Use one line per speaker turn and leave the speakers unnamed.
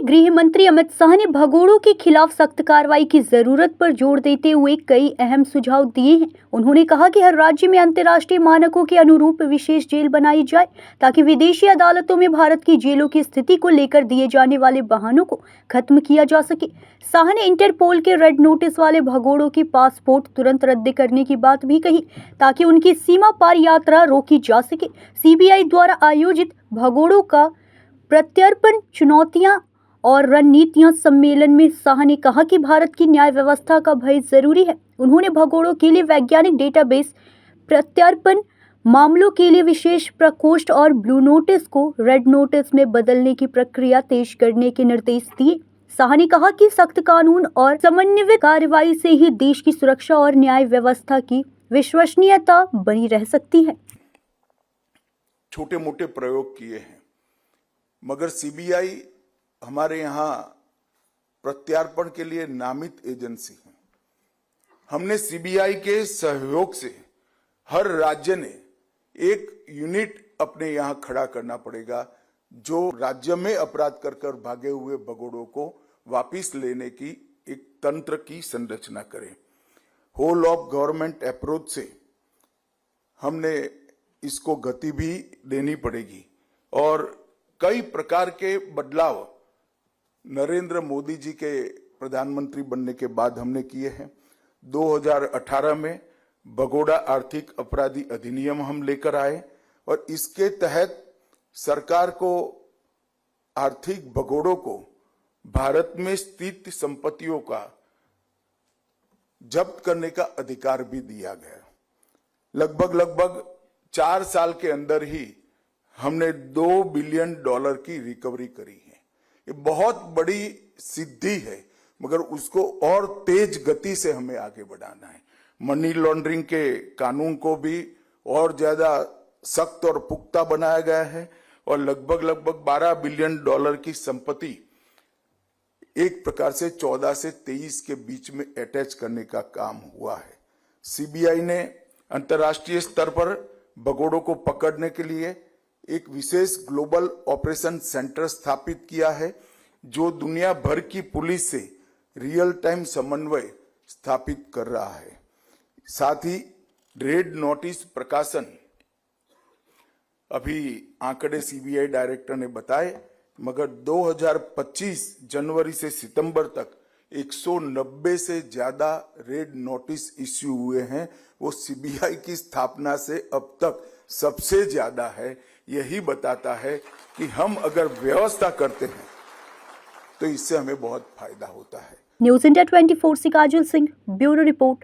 गृह मंत्री अमित शाह ने भगोड़ों के खिलाफ सख्त कार्रवाई की जरूरत पर जोर देते हुए कई अहम सुझाव दिए हैं। उन्होंने कहा कि हर राज्य में अंतर्राष्ट्रीय मानकों के अनुरूप विशेष जेल बनाई जाए ताकि विदेशी अदालतों में भारत की जेलों की स्थिति को लेकर दिए जाने वाले बहानों को खत्म किया जा सके। शाह ने इंटरपोल के रेड नोटिस वाले भगोड़ों की पासपोर्ट तुरंत रद्द करने की बात भी कही ताकि उनकी सीमा पार यात्रा रोकी जा सके। सीबीआई द्वारा आयोजित भगोड़ों का प्रत्यर्पण चुनौतियां और रणनीतियां सम्मेलन में शाह ने कहा कि भारत की न्याय व्यवस्था का भय जरूरी है। उन्होंने भगोड़ों के लिए वैज्ञानिक डेटाबेस, प्रत्यर्पण मामलों के लिए विशेष प्रकोष्ठ और ब्लू नोटिस को रेड नोटिस में बदलने की प्रक्रिया तेज करने के निर्देश दिए। शाह ने कहा कि सख्त कानून और समन्वित कार्रवाई से ही देश की सुरक्षा और न्याय व्यवस्था की विश्वसनीयता बनी रह सकती है।
छोटे मोटे प्रयोग किए हैं, मगर सीबीआई हमारे यहाँ प्रत्यार्पण के लिए नामित एजेंसी है। हमने सीबीआई के सहयोग से हर राज्य ने एक यूनिट अपने यहाँ खड़ा करना पड़ेगा जो राज्य में अपराध कर भागे हुए भगोड़ों को वापिस लेने की एक तंत्र की संरचना करे। होल ऑफ गवर्नमेंट अप्रोच से हमने इसको गति भी देनी पड़ेगी और कई प्रकार के बदलाव नरेंद्र मोदी जी के प्रधानमंत्री बनने के बाद हमने किए हैं। 2018 में भगोड़ा आर्थिक अपराधी अधिनियम हम लेकर आए और इसके तहत सरकार को आर्थिक भगोड़ों को भारत में स्थित संपत्तियों का जब्त करने का अधिकार भी दिया गया। लगभग 4 साल के अंदर ही हमने $2 बिलियन की रिकवरी करी है। ये बहुत बड़ी सिद्धि है, मगर उसको और तेज गति से हमें आगे बढ़ाना है। मनी लॉन्ड्रिंग के कानून को भी और ज्यादा सख्त और पुख्ता बनाया गया है और लगभग $12 बिलियन की संपत्ति एक प्रकार से 14 से 23 के बीच में अटैच करने का काम हुआ है। सीबीआई ने अंतर्राष्ट्रीय स्तर पर भगोड़ों को पकड़ने के लिए एक विशेष ग्लोबल ऑपरेशन सेंटर स्थापित किया है जो दुनिया भर की पुलिस से रियल टाइम समन्वय स्थापित कर रहा है। साथ ही रेड नोटिस प्रकाशन, अभी आंकड़े सीबीआई डायरेक्टर ने बताए, मगर 2025 जनवरी से सितंबर तक 190 से ज्यादा रेड नोटिस इश्यू हुए हैं। वो सीबीआई की स्थापना से अब तक सबसे ज्यादा है। यही बताता है कि हम अगर व्यवस्था करते हैं तो इससे हमें बहुत फायदा होता है।
न्यूज़ इंडिया 24 से काजल सिंह, ब्यूरो रिपोर्ट।